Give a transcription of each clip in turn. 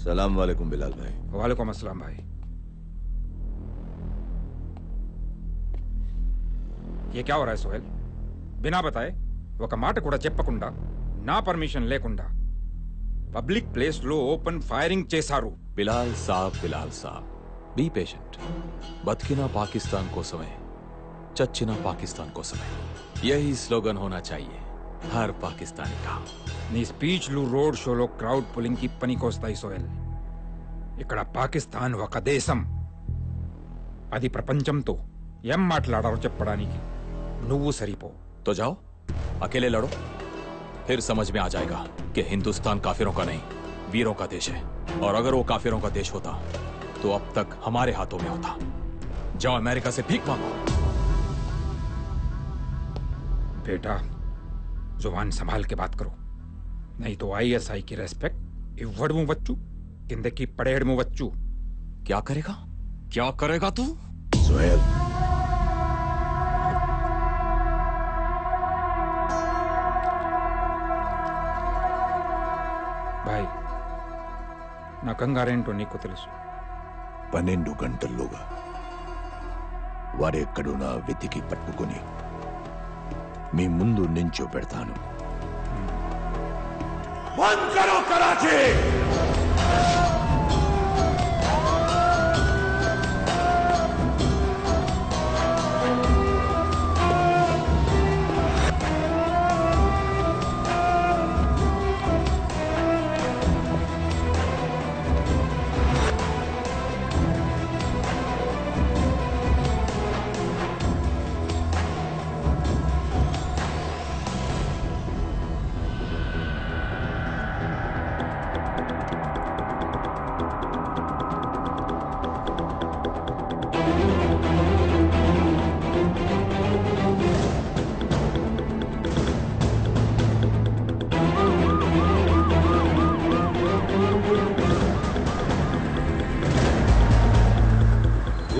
सलाम वालेकुम बिलाल भाई। वालेकुम अस्सलाम भाई। ये क्या हो रहा है सोहेल? बिना बताए ఒక మాట కూడా చెప్పకుండా నా పర్మిషన్ లేకుండా పబ్లిక్ ప్లేస్ లో ఓపెన్ ఫైరింగ్ చేశారు. बिलाल साहब बी पेशेंट बतकिना पाकिस्तान को समय चच्चिना पाकिस्तान को समय यही स्लोगन होना चाहिए हर पाकिस्तानी का. నీ స్పీచ్లు రోడ్ షోలో క్రౌడ్ పులింగ్ కి పనికొస్తాయి సోహెల్. ఇక్కడ పాకిస్తాన్ ఒక దేశం. అది ప్రపంచంతో ఏం మాట్లాడారో చెప్పడానికి నువ్వు సరిపో. तो जाओ अकेले लड़ो, फिर समझ में आ जाएगा कि हिंदुस्तान काफिरों का नहीं वीरों का देश है. और अगर वो काफिरों का देश होता तो अब तक हमारे हाथों में होता. जाओ अमेरिका से भीख मांगो. बेटा जुबान संभाल के बात करो, नहीं तो ISI की रेस्पेक्ट इव्वडमु वच्चू किंदकी पड़ेडमु वच्चू. क्या करेगा तू? सोहेल भाई నా కంగారేంటో నీకు తెలుసు. 12 గంటల్లోగా వారెక్కడున్నా వెతికి పట్టుకుని మీ ముందు నించో పెడతాను. బంద్ కరో కరాచీ.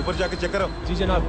ऊपर जाके चेक करो. जी जनाब.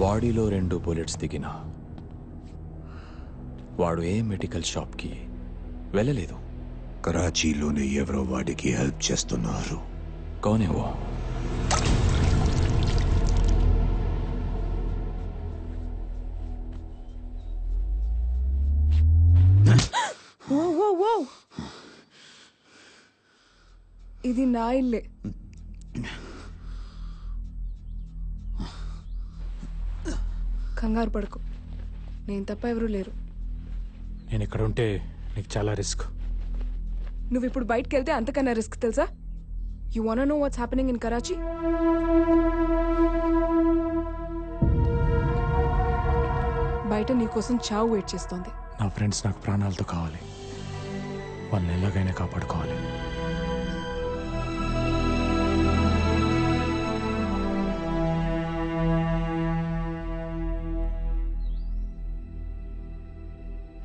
బాడీలో 2 బుల్లెట్స్ దిగినా వాడు ఏ మెడికల్ షాప్ కి వెళ్ళలేదు. కరాచీలోనే ఎవరో వాడికి హెల్ప్ చేస్తున్నారు. కౌనే వో? ఇది నా ఇల్లే. కంగారు పడుకో, నేను తప్ప ఎవరూ లేరు. నేను ఇక్కడ ఉంటే నీకు చాలా రిస్క్. నువ్వు ఇప్పుడు బయటకు వెళ్తే అంతకన్నా రిస్క్ తెలుసా? You want to know what's happening in Karachi? బయట నీకోసం చావు వెయిట్ చేస్తోంది. నా ఫ్రెండ్స్ నాకు ప్రాణాలతో కావాలి, వాళ్ళని ఎలాగైనా కాపాడుకోవాలి.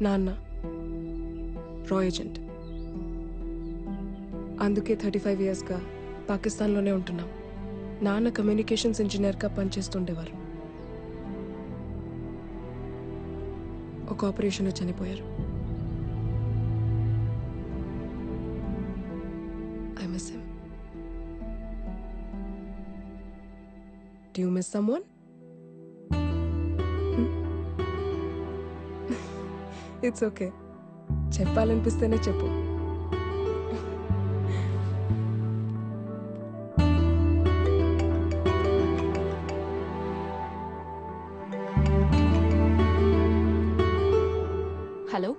నాన్న రా ఏజెంట్, అందుకే 35 ఇయర్స్గా పాకిస్తాన్లోనే ఉంటున్నాం. నాన్న కమ్యూనికేషన్స్ ఇంజనీర్గా పనిచేస్తుండేవారు. ఒక ఆపరేషన్లో చనిపోయారు. I miss him. Do you miss someone? It's okay. చెప్పాలనిపిస్తేనే చెప్పు. హలో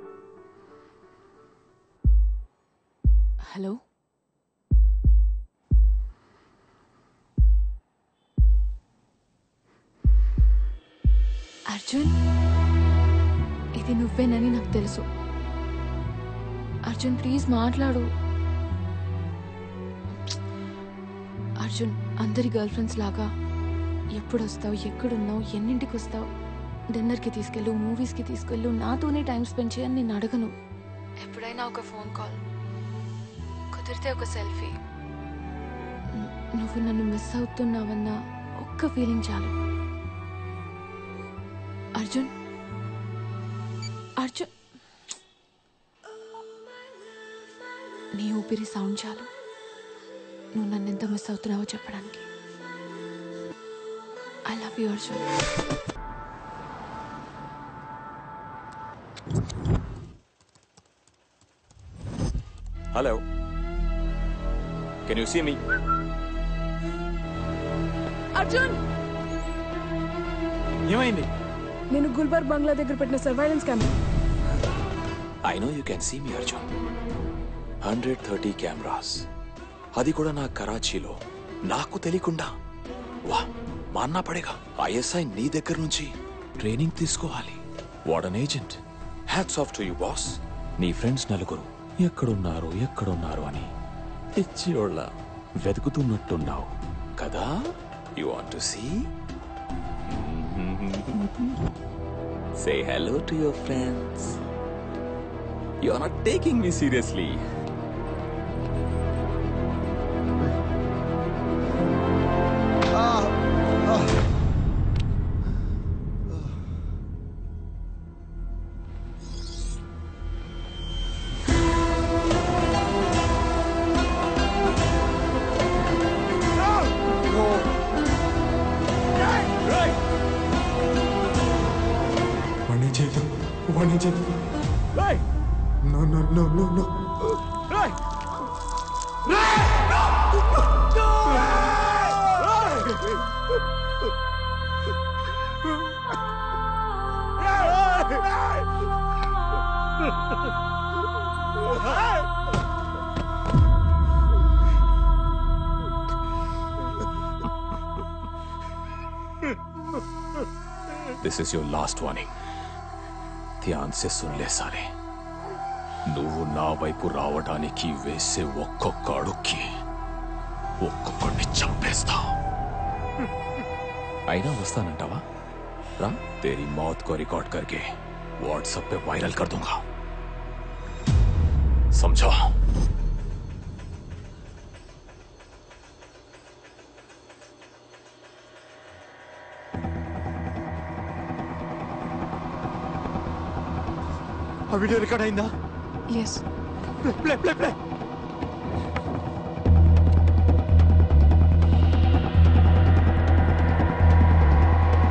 హలో అర్జున్, ఇది నువ్వేనని నాకు తెలుసు. అర్జున్ ప్లీజ్ మాట్లాడు. అర్జున్, అందరి గర్ల్ ఫ్రెండ్స్ లాగా ఎప్పుడు వస్తావు, ఎక్కడున్నావు, ఎన్నింటికి వస్తావు, డిన్నర్కి తీసుకెళ్ళు, మూవీస్కి తీసుకెళ్ళు, నాతోనే టైం స్పెండ్ చేయని నేను అడగను. ఎప్పుడైనా ఒక ఫోన్ కాల్, కుదిరితే ఒక సెల్ఫీ. నువ్వు నన్ను మిస్ అవుతున్నావన్న ఒక్క ఫీలింగ్ చాలు. అర్జున్, అర్జున్, నీ ఊపిరి సౌండ్ చాలు నువ్వు నన్ను ఎంత మిస్ అవుతున్నావో చెప్పడానికి. I love you Arjun. Hello. Can you see me? Arjun, ఏమైంది? నేను గుల్బర్గ్ బంగ్లా దగ్గర పెట్టిన surveillance camera. I know you can see me, Arjun. 130 cameras. అది కూడా నా కరాచీలో, నాకు తెలియకుండా. వా, మాన్నా పడేగా. ISI నీ దగ్గర నుంచి ట్రైనింగ్ తీసుకోవాలి. What an agent. Hats off to you boss. నీ ఫ్రెండ్స్ నలుగురు ఎక్కడున్నారు అని పిచ్చియోళ్ళ వెతుకుతున్నట్టున్నావు కదా. You want to see? Say hello to your friends. You are not taking me seriously. వాడిని చేద్దాం. No, no, no, no, no. This is your last warning. ध्यान से सुन ले सारे. నువ్వు నా వైపు రావడానికి వేసే ఒక్కొక్క అడుక్కి ఒక్కొక్కడిని చంపేస్తా. అయినా వస్తానంటావా? రా, तेरी मौत को रिकॉर्ड करके व्हाट्सएप पे वायरल कर दूंगा. समझा? ఆ వీడియో రికార్డ్ అయిందా? Yes. Play play play.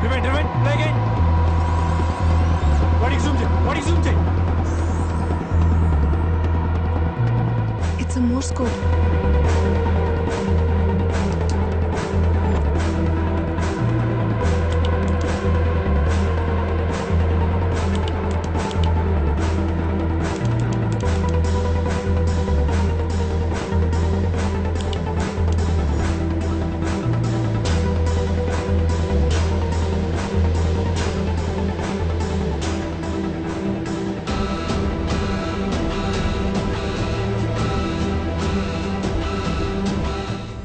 Rewind play again. వాడికి జూమ్ చేయి. It's a Morse code.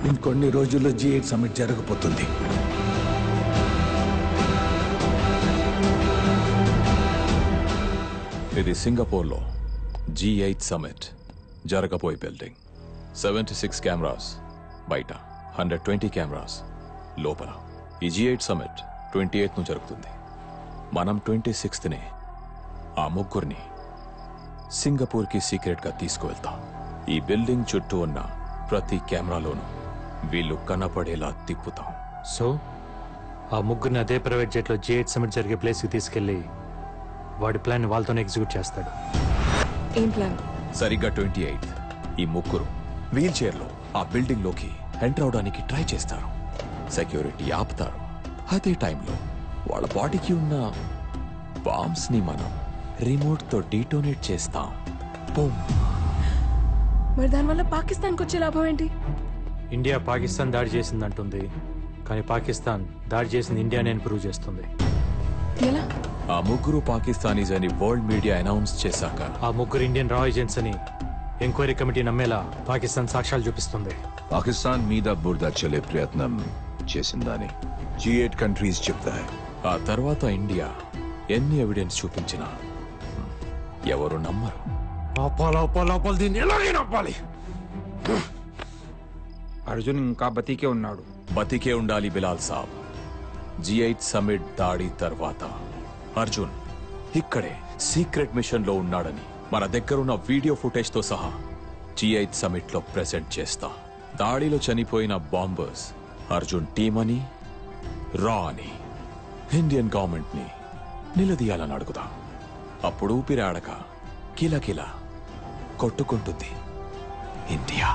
ఇంకొన్ని రోజుల్లో G8 సమిట్ జరగబోతుంది. ఇది సింగపూర్లో G8 సమిట్ జరగబోయే బిల్డింగ్. 76 కెమెరాస్ బయట, 120 కెమెరాస్ లోపల. ఈ G8 సమిట్ 28ను జరుగుతుంది. మనం 26నే ఆ ముగ్గురిని సింగపూర్కి సీక్రెట్గా తీసుకువెళ్తాం. ఈ బిల్డింగ్ చుట్టూ ఉన్న ప్రతి కెమెరాలోనూ వీళ్ళు కనపడేలా తిప్పుతాం. సో ఆ ముగ్గురిని అదే ప్రైవేట్ జెట్లో G8 సమిట్ జరిగే ప్లేస్కి తీసుకెళ్ళి వాడి ప్లాన్ వాళ్ళతోనే ఎగ్జిక్యూట్ చేస్తాడు. ఏం ప్లాన్? సరిగ్గా 28 ఈ ముగ్గురు వీల్ చైర్లో ఆ బిల్డింగ్ లోకి ఎంటర్ అవడానికి ట్రై చేస్తారు. సెక్యూరిటీ ఆపుతారు. అదే టైంలో వాళ్ళ బాడీకి ఉన్న బాంబ్స్ ని మనం రిమోట్ తో డీటోనేట్ చేస్తాం. బూమ్. మరి దానివల్ల పాకిస్తాన్కి వచ్చే లాభం ఏంటి? ఇండియా పాకిస్తాన్ దాడి చేసిందంటుంది, కానీ పాకిస్తాన్ దాడి చేసింది ఇండియానే ప్రూవ్ చేస్తుంది. ఎలా? ఆ ముగ్గురు పాకిస్తానీస్ అని వరల్డ్ మీడియా అనౌన్స్ చేశాక ఆ ముగ్గురు ఇండియన్ రా ఏజెంట్స్ అని ఎంక్వైరీ కమిటీ నమ్మేలా పాకిస్తాన్ సాక్ష్యాలు చూపిస్తుంది. పాకిస్తాన్ మీద బురద చల్లే ప్రయత్నం చేసిందని G8 కంట్రీస్ చెప్తాయి. ఆ తర్వాత ఇండియా ఎన్ని ఎవిడెన్స్ చూపించినా ఎవరు నమ్మరు. దీన్ని ఎలాగైనా ఆపాలి. అర్జున్ ఇంకా బతికే ఉన్నాడు. బతికే ఉండాలి బిలాల్ సాబ్. G8 సమిట్ దాడి తర్వాత అర్జున్ ఇక్కడే సీక్రెట్ మిషన్ లో ఉన్నాడని మన దగ్గరున్న వీడియో ఫుటేజ్ తో సహా G8 సమిట్ లో ప్రెజెంట్ చేస్తా. దాడిలో చనిపోయిన బాంబర్స్ అర్జున్ టీమ్ అని, రా అని ఇండియన్ గవర్నమెంట్ ని నిలదీయాలని అడుగుదా. అప్పుడు ఊపిరాడక కిలకిల కొట్టుకుంటుంది ఇండియా.